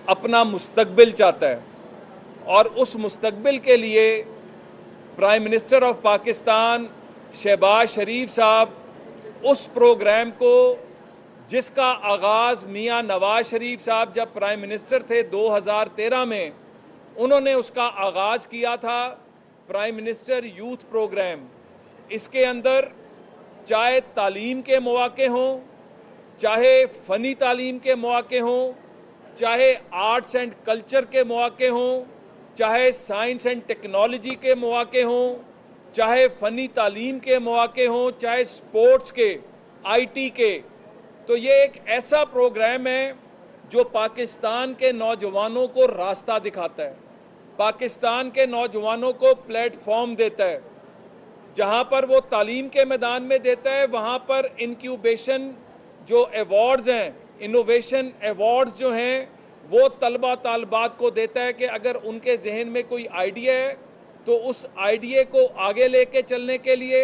अपना मुस्तकबिल चाहता है और उस मुस्तकबिल के लिए prime minister of Pakistan Shehbaz Sharif sahab उस प्रोग्राम को, जिसका आगाज़ मियां नवाज शरीफ साहब जब प्राइम मिनिस्टर थे 2013 में, उन्होंने उसका आगाज़ किया था, प्राइम मिनिस्टर यूथ प्रोग्राम। इसके अंदर चाहे तालीम के मौके हों, चाहे फ़नी तालीम के मौके हों, चाहे आर्ट्स एंड कल्चर के मौके हों, चाहे साइंस एंड टेक्नोलॉजी के मौके हों, चाहे फ़नी तालीम के मौके हों, चाहे स्पोर्ट्स के, आईटी के, तो ये एक ऐसा प्रोग्राम है जो पाकिस्तान के नौजवानों को रास्ता दिखाता है, पाकिस्तान के नौजवानों को प्लेटफॉर्म देता है। जहाँ पर वो तालीम के मैदान में देता है, वहाँ पर इनक्यूबेशन जो अवार्ड्स हैं, इनोवेशन अवार्ड्स जो हैं, वो तलबा तालबात को देता है कि अगर उनके जहन में कोई आइडिया है तो उस आइडिया को आगे लेके चलने के लिए,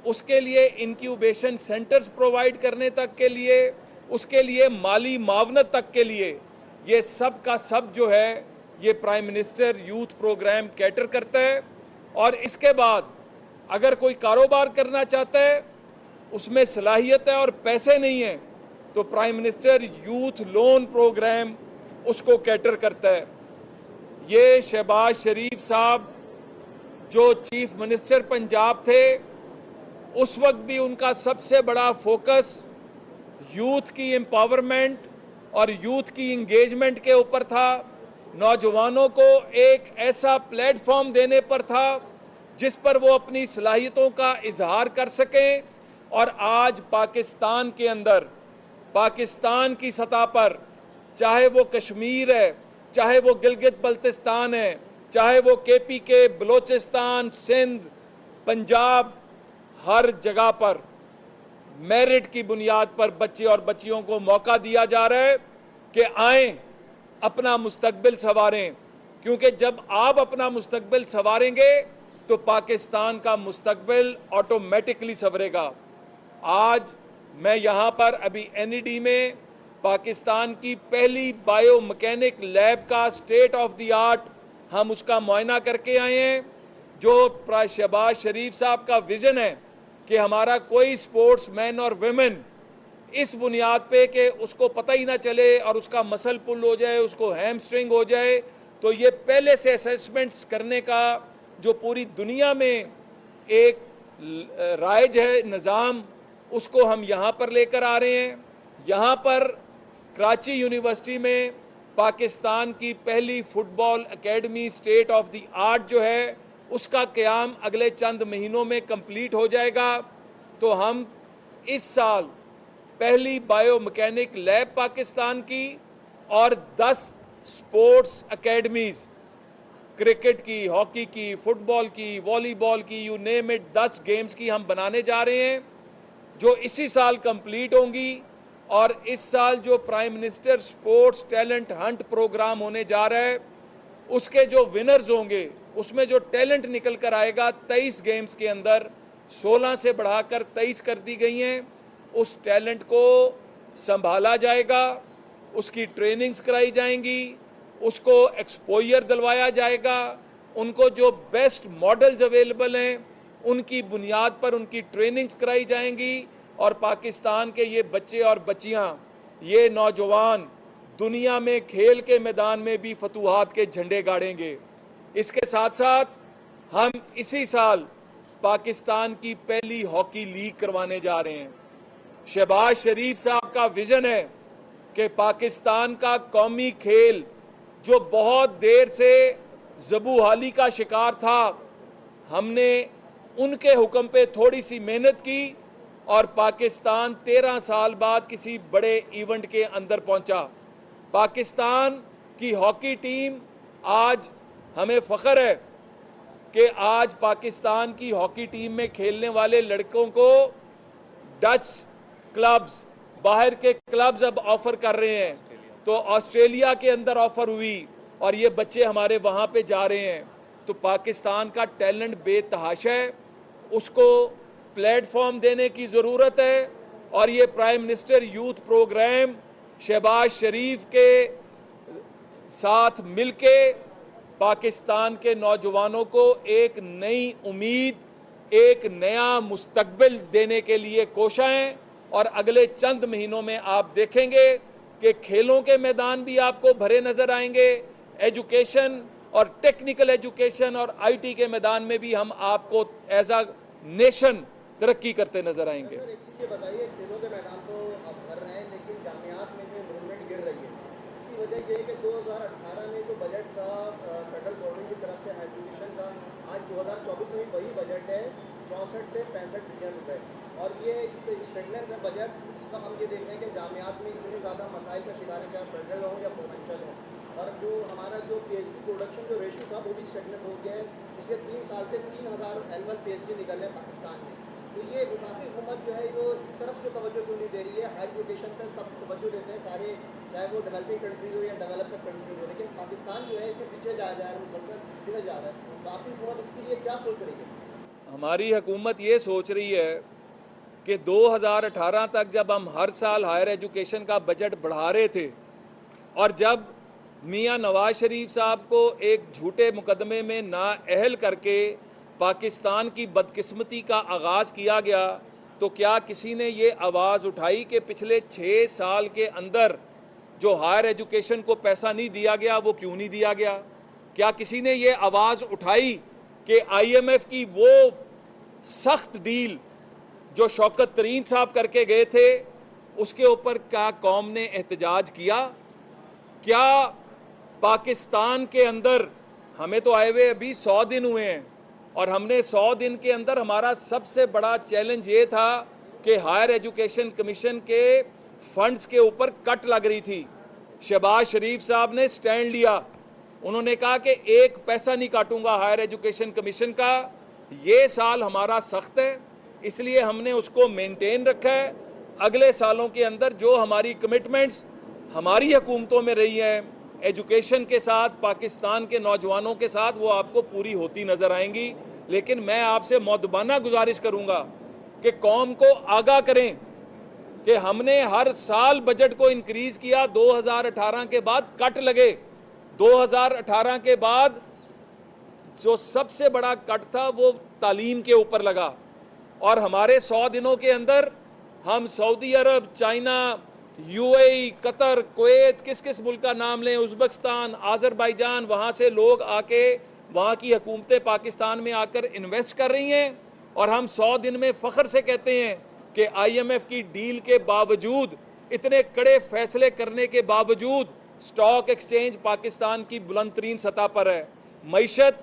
उसके लिए इनक्यूबेशन सेंटर्स प्रोवाइड करने तक के लिए, उसके लिए माली मावनत तक के लिए, ये सब का सब जो है ये prime minister youth programme cater करता है। और इसके बाद अगर कोई कारोबार करना चाहता है, उसमें सलाहियत है और पैसे नहीं है, तो prime minister youth loan programme उसको कैटर करता है। ये शहबाज शरीफ साहब जो चीफ मिनिस्टर पंजाब थे, उस वक्त भी उनका सबसे बड़ा फोकस यूथ की एम्पावरमेंट और यूथ की इंगेजमेंट के ऊपर था, नौजवानों को एक ऐसा प्लेटफॉर्म देने पर था जिस पर वो अपनी सलाहियतों का इजहार कर सकें। और आज पाकिस्तान के अंदर, पाकिस्तान की सतह पर, चाहे वो कश्मीर है, चाहे वो गिलगित बल्तिस्तान है, चाहे वो KPK, बलोचिस्तान, सिंध, पंजाब, हर जगह पर मेरिट की बुनियाद पर बच्चे और बच्चियों को मौका दिया जा रहा है कि आएं, अपना मुस्तकबिल संवारें। क्योंकि जब आप अपना मुस्तकबिल संवारेंगे तो पाकिस्तान का मुस्तकबिल ऑटोमेटिकली संवरेगा। आज मैं यहाँ पर अभी NED में पाकिस्तान की पहली बायो मैकेनिक लैब का स्टेट ऑफ द आर्ट हम उसका मुआयना करके आए हैं। जो शहबाज शरीफ साहब का विज़न है कि हमारा कोई स्पोर्ट्स मैन और वुमेन इस बुनियाद पे कि उसको पता ही ना चले और उसका मसल पुल हो जाए, उसको हैमस्ट्रिंग हो जाए, तो ये पहले से असेसमेंट्स करने का जो पूरी दुनिया में एक राइज है निज़ाम, उसको हम यहाँ पर लेकर आ रहे हैं। यहाँ पर कराची यूनिवर्सिटी में पाकिस्तान की पहली football academy state of the art जो है, उसका क़याम अगले चंद महीनों में कंप्लीट हो जाएगा। तो हम इस साल पहली बायो मैकेनिक लैब पाकिस्तान की और 10 स्पोर्ट्स एकेडमीज़, क्रिकेट की, हॉकी की, फुटबॉल की, वॉलीबॉल की, यू नेम इट, 10 गेम्स की हम बनाने जा रहे हैं जो इसी साल कंप्लीट होंगी। और इस साल जो prime minister sports talent hunt programme होने जा रहा है, उसके जो विनर्स होंगे, उसमें जो टैलेंट निकल कर आएगा, 23 गेम्स के अंदर 16 से बढ़ाकर 23 कर दी गई हैं, उस टैलेंट को संभाला जाएगा, उसकी ट्रेनिंग्स कराई जाएंगी, उसको एक्सपोजर दिलवाया जाएगा, उनको जो बेस्ट मॉडल्स अवेलेबल हैं उनकी बुनियाद पर उनकी ट्रेनिंग्स कराई जाएंगी। और पाकिस्तान के ये बच्चे और बच्चियां, ये नौजवान दुनिया में खेल के मैदान में भी फतूहात के झंडे गाड़ेंगे। इसके साथ साथ हम इसी साल पाकिस्तान की पहली हॉकी लीग करवाने जा रहे हैं। शहबाज शरीफ साहब का विजन है कि पाकिस्तान का कौमी खेल जो बहुत देर से ज़बूहाली का शिकार था, हमने उनके हुक्म पे थोड़ी सी मेहनत की और पाकिस्तान 13 साल बाद किसी बड़े इवेंट के अंदर पहुंचा। पाकिस्तान की हॉकी टीम, आज हमें फ़ख्र है कि आज पाकिस्तान की हॉकी टीम में खेलने वाले लड़कों को डच क्लब्स, बाहर के क्लब्स अब ऑफर कर रहे हैं। तो ऑस्ट्रेलिया के अंदर ऑफर हुई और ये बच्चे हमारे वहाँ पे जा रहे हैं। तो पाकिस्तान का टैलेंट बेतहाशा है, उसको प्लेटफॉर्म देने की ज़रूरत है। और ये prime minister youth program Shehbaz Sharif के साथ मिलके पाकिस्तान के नौजवानों को एक नई उम्मीद, एक नया मुस्तकबिल देने के लिए कोशाएं। और अगले चंद महीनों में आप देखेंगे कि खेलों के मैदान भी आपको भरे नजर आएंगे, एजुकेशन और टेक्निकल एजुकेशन और आईटी के मैदान में भी हम आपको एज अ नेशन तरक्की करते नजर आएंगे। सर एक चीज़ ये बताइए, खेलों के मैदान तो आप भर रहे हैं लेकिन जामियात में जो इम्प्रूवमेंट गिर रही है, इसकी वजह ये है कि 2018 में जो बजट था फेडरल गवर्नमेंट की तरफ से एजुकेशन का, आज 2024 में वही बजट है 64 से 65 बिलियन रुपए। और ये इस स्टेगनेंट बजट, इसका हम ये देख रहे हैं कि जामियात में इतने ज़्यादा मसाइल का शिकार है, चाहे फेडरल हो या प्रोविंशियल हो। और जो हमारा जो पीएचडी प्रोडक्शन जो रेशो था वो भी स्टेगनेंट हो गया है। पिछले 3 साल से 3000 एनुअल पीएचडी निकल है पाकिस्तान में। तो ये वफाकी हुकूमत जो है जो इस तरफ जो तवज्जो क्यों नहीं दे रही है? हायर एजुकेशन पर सब तवज्जो देते हैं सारे, चाहे वो डेवलपिंग कंट्रीज हो या डेवलप्ड कंट्रीज हो, लेकिन पाकिस्तान जो है इसके पीछे जा रहा है, मुसलसल पिछड़ जा रहा है। वफाकी हुकूमत इसके लिए क्या सोच रही है? हमारी हुकूमत ये सोच रही है कि 2018 तक जब हम हर साल हायर एजुकेशन का बजट बढ़ा रहे थे और जब मियां नवाज शरीफ साहब को एक झूठे मुकदमे में नाअहल करके पाकिस्तान की बदकिस्मती का आगाज़ किया गया, तो क्या किसी ने ये आवाज़ उठाई कि पिछले 6 साल के अंदर जो हायर एजुकेशन को पैसा नहीं दिया गया वो क्यों नहीं दिया गया? क्या किसी ने ये आवाज़ उठाई कि आईएमएफ की वो सख्त डील जो शौकत तरीन साहब करके गए थे उसके ऊपर क्या कौम ने एहतजाज किया? क्या पाकिस्तान के अंदर, हमें तो आए हुए अभी 100 दिन हुए हैं और हमने 100 दिन के अंदर हमारा सबसे बड़ा चैलेंज ये था कि हायर एजुकेशन कमीशन के फंड्स के ऊपर कट लग रही थी। शहबाज शरीफ साहब ने स्टैंड लिया, उन्होंने कहा कि 1 पैसा नहीं काटूंगा हायर एजुकेशन कमीशन का। ये साल हमारा सख्त है, इसलिए हमने उसको मेंटेन रखा है। अगले सालों के अंदर जो हमारी कमिटमेंट्स हमारी हुकूमतों में रही हैं एजुकेशन के साथ, पाकिस्तान के नौजवानों के साथ, वो आपको पूरी होती नज़र आएंगी। लेकिन मैं आपसे मौदबाना गुजारिश करूंगा कि कौम को आगाह करें कि हमने हर साल बजट को इंक्रीज़ किया। 2018 के बाद कट लगे, 2018 के बाद जो सबसे बड़ा कट था वो तालीम के ऊपर लगा। और हमारे 100 दिनों के अंदर हम सऊदी अरब, चाइना, यूएई, कतर, कुवैत, किस किस मुल्क का नाम लें, उज़्बेकिस्तान, आज़रबाईजान, वहाँ से लोग आके वहाँ की हुकूमतें पाकिस्तान में आकर इन्वेस्ट कर रही हैं। और हम 100 दिन में फ़ख्र से कहते हैं कि आईएमएफ की डील के बावजूद, इतने कड़े फैसले करने के बावजूद स्टॉक एक्सचेंज पाकिस्तान की बुलंद तरीन सतह पर है, मईशत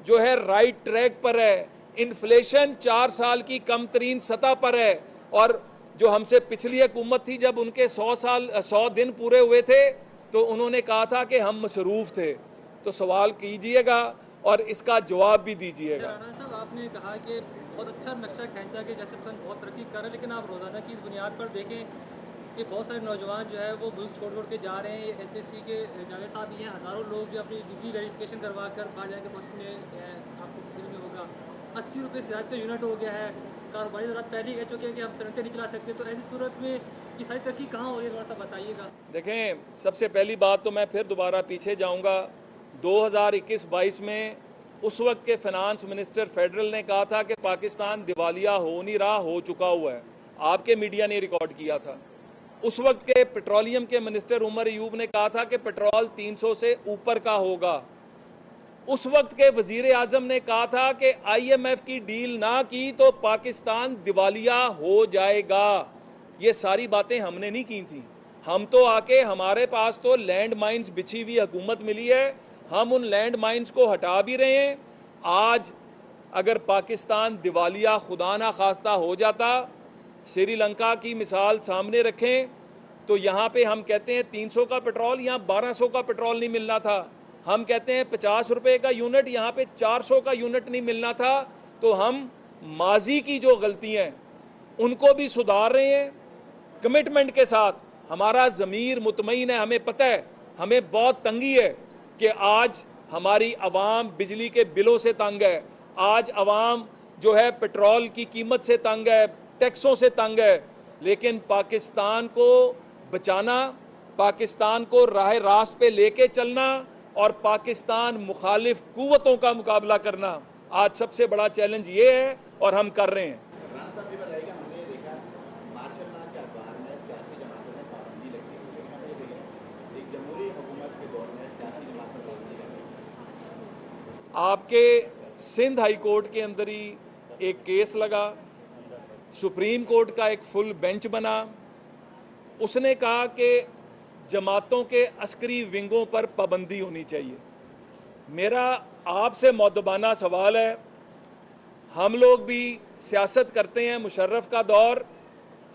जो है राइट ट्रैक पर है, इन्फ्लेशन 4 साल की कम तरीन सतह पर है। और जो हमसे पिछली हुकूमत थी, जब उनके 100 दिन पूरे हुए थे तो उन्होंने कहा था कि हम मसरूफ़ थे। तो सवाल कीजिएगा और इसका जवाब भी दीजिएगा। राणा साहब, आपने कहा कि बहुत अच्छा नक्शा खींचा कि जैसे पसंद बहुत तरक्की कर रहे हैं, लेकिन आप रोज़ाना की इस बुनियाद पर देखें कि बहुत सारे नौजवान जो है वो मुल्क छोड़ के जा रहे हैं। एचएससी के जावेद साहब ही हैं, हज़ारों लोग जो अपनी डिग्री वेरिफिकेशन करवा कर बाहर जाके बस में आपको फिक्र में होगा 80 रुपये से ज़्यादा का यूनिट हो गया है। कारोबारी ज़रूरत पहले कह चुके हैं कि हम सड़कें नहीं चला सकते। तो ऐसी सूरत में ये सारी तरक्की कहाँ हो रही है, थोड़ा सा बताइएगा। देखें, सबसे पहली बात तो मैं फिर दोबारा पीछे जाऊंगा। 2021-22 में उस वक्त के फाइनेंस मिनिस्टर फेडरल ने कहा था कि पाकिस्तान दिवालिया हो नहीं रहा, हो चुका हुआ है। आपके मीडिया ने रिकॉर्ड किया था। उस वक्त के पेट्रोलियम के मिनिस्टर उमर अयूब ने कहा था कि पेट्रोल 300 से ऊपर का होगा। उस वक्त के वजीर आजम ने कहा था कि आईएमएफ की डील ना की तो पाकिस्तान दिवालिया हो जाएगा। ये सारी बातें हमने नहीं की थी। हम तो आके, हमारे पास तो लैंड माइंस बिछी हुई हुकूमत मिली है, हम उन लैंड माइंस को हटा भी रहे हैं। आज अगर पाकिस्तान दिवालिया खुदा ना खास्ता हो जाता, श्रीलंका की मिसाल सामने रखें तो यहाँ पे हम कहते हैं 300 का पेट्रोल, यहाँ 1200 का पेट्रोल नहीं मिलना था। हम कहते हैं 50 रुपये का यूनिट, यहाँ पे 400 का यूनिट नहीं मिलना था। तो हम माजी की जो गलतियाँ हैं उनको भी सुधार रहे हैं कमिटमेंट के साथ। हमारा ज़मीर मुतमईन है, हमें पता है हमें बहुत तंगी है कि आज हमारी आवाम बिजली के बिलों से तंग है, आज आवाम जो है पेट्रोल की कीमत से तंग है, टैक्सों से तंग है। लेकिन पाकिस्तान को बचाना, पाकिस्तान को राह रास्त पे लेके चलना और पाकिस्तान मुखालिफ कुव्वतों का मुकाबला करना आज सबसे बड़ा चैलेंज ये है और हम कर रहे हैं। राणा साहब ये बताइएगा, हमने देखा मार्शल लॉ के अखबार में सियासी जमातों में पाबंदी लगी है, लेकिन हम ये देख रहे हैं एक जमहूरी हुकूमत के दौर में सियासी जमातों पर पाबंदी लगी। आपके सिंध हाई कोर्ट के अंदर ही एक केस लगा, सुप्रीम कोर्ट का एक फुल बेंच बना, उसने कहा कि जमातों के अस्करी विंगों पर पाबंदी होनी चाहिए। मेरा आपसे मौदबाना सवाल है, हम लोग भी सियासत करते हैं, मुशर्रफ का दौर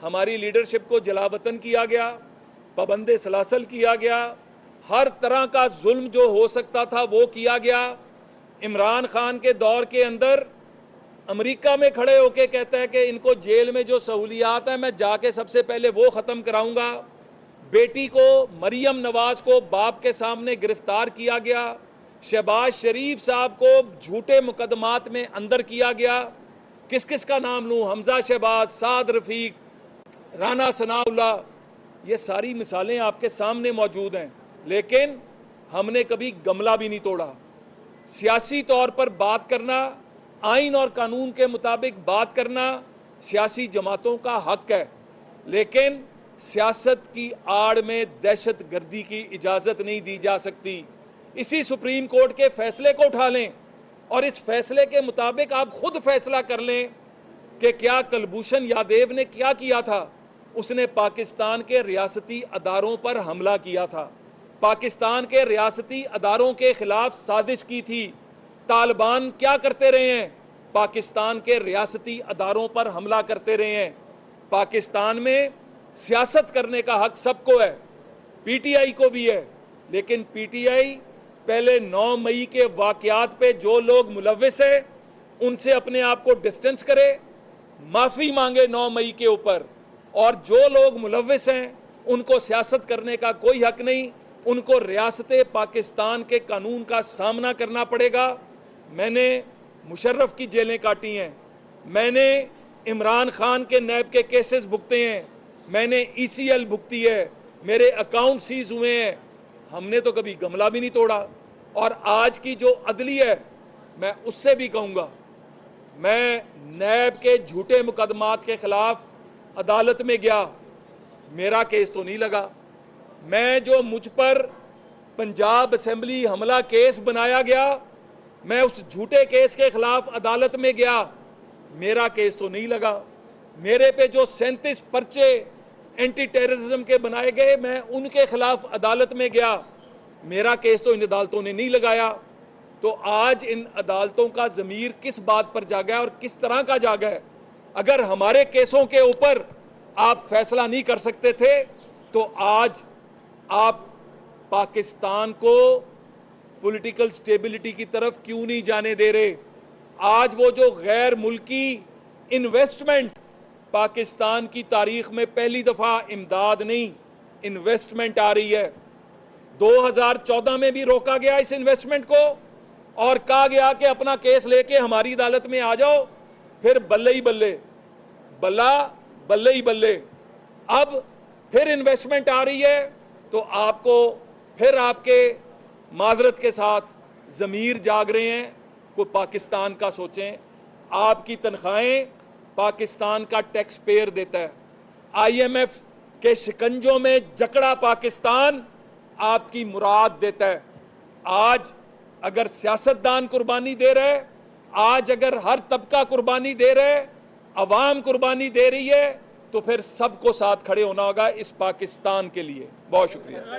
हमारी लीडरशिप को जलावतन किया गया, पाबंदे सलासल किया गया, हर तरह का जुल्म जो हो सकता था वो किया गया। इमरान खान के दौर के अंदर अमेरिका में खड़े होके कहता है कि इनको जेल में जो सहूलियात है मैं जाके सबसे पहले वो ख़त्म कराऊंगा। बेटी को, मरियम नवाज को बाप के सामने गिरफ्तार किया गया, शहबाज शरीफ साहब को झूठे मुकदमात में अंदर किया गया। किस किस का नाम लूँ, हमजा शहबाज, साद रफीक, राना सनाउल्ला, ये सारी मिसालें आपके सामने मौजूद हैं, लेकिन हमने कभी गमला भी नहीं तोड़ा। सियासी तौर पर बात करना, आइन और कानून के मुताबिक बात करना सियासी जमातों का हक है, लेकिन सियासत की आड़ में दहशत गर्दी की इजाज़त नहीं दी जा सकती। इसी सुप्रीम कोर्ट के फैसले को उठा लें और इस फैसले के मुताबिक आप खुद फैसला कर लें कि क्या कुलभूषण यादव ने क्या किया था। उसने पाकिस्तान के रियासती अदारों पर हमला किया था, पाकिस्तान के रियासती अदारों के खिलाफ साजिश की थी। तालिबान क्या करते रहे हैं, पाकिस्तान के रियासती अदारों पर हमला करते रहे हैं। पाकिस्तान में सियासत करने का हक सबको है, पीटीआई को भी है, लेकिन पीटीआई पहले 9 मई के वाक़यात पे जो लोग मुलव्विस हैं उनसे अपने आप को डिस्टेंस करे, माफ़ी मांगे 9 मई के ऊपर, और जो लोग मुलव्विस हैं उनको सियासत करने का कोई हक नहीं, उनको रियासत पाकिस्तान के कानून का सामना करना पड़ेगा। मैंने मुशर्रफ की जेलें काटी हैं, मैंने इमरान खान के नैब के केसेस भुगते हैं, मैंने ECL भुगती है, मेरे अकाउंट सीज हुए हैं। हमने तो कभी गमला भी नहीं तोड़ा। और आज की जो अदली है, मैं उससे भी कहूँगा, मैं नैब के झूठे मुकदमात के खिलाफ अदालत में गया, मेरा केस तो नहीं लगा। मैं जो मुझ पर पंजाब असेंबली हमला केस बनाया गया, मैं उस झूठे केस के खिलाफ अदालत में गया, मेरा केस तो नहीं लगा। मेरे पे जो 37 पर्चे एंटी टेररिज्म के बनाए गए, मैं उनके खिलाफ अदालत में गया, मेरा केस तो इन अदालतों ने नहीं लगाया। तो आज इन अदालतों का ज़मीर किस बात पर जागा है और किस तरह का जागा है? अगर हमारे केसों के ऊपर आप फैसला नहीं कर सकते थे तो आज आप पाकिस्तान को पॉलिटिकल स्टेबिलिटी की तरफ क्यों नहीं जाने दे रहे? आज वो जो गैर मुल्की इन्वेस्टमेंट, पाकिस्तान की तारीख में पहली दफ़ा इमदाद नहीं इन्वेस्टमेंट आ रही है। 2014 में भी रोका गया इस इन्वेस्टमेंट को और कहा गया कि अपना केस लेके हमारी अदालत में आ जाओ, फिर बल्ले ही बल्ले, बल्ले ही बल्ले। अब फिर इन्वेस्टमेंट आ रही है तो आपको फिर आपके माजरत के साथ ज़मीर जाग रहे हैं, कोई पाकिस्तान का सोचें। आपकी तनख्वाहें पाकिस्तान का टैक्स पेयर देता है, IMF के शिकंजों में जकड़ा पाकिस्तान आपकी मुराद देता है। आज अगर सियासतदान कुर्बानी दे रहे, आज अगर हर तबका कुर्बानी दे रहे, अवाम कुर्बानी दे रही है, तो फिर सबको साथ खड़े होना होगा इस पाकिस्तान के लिए। बहुत शुक्रिया।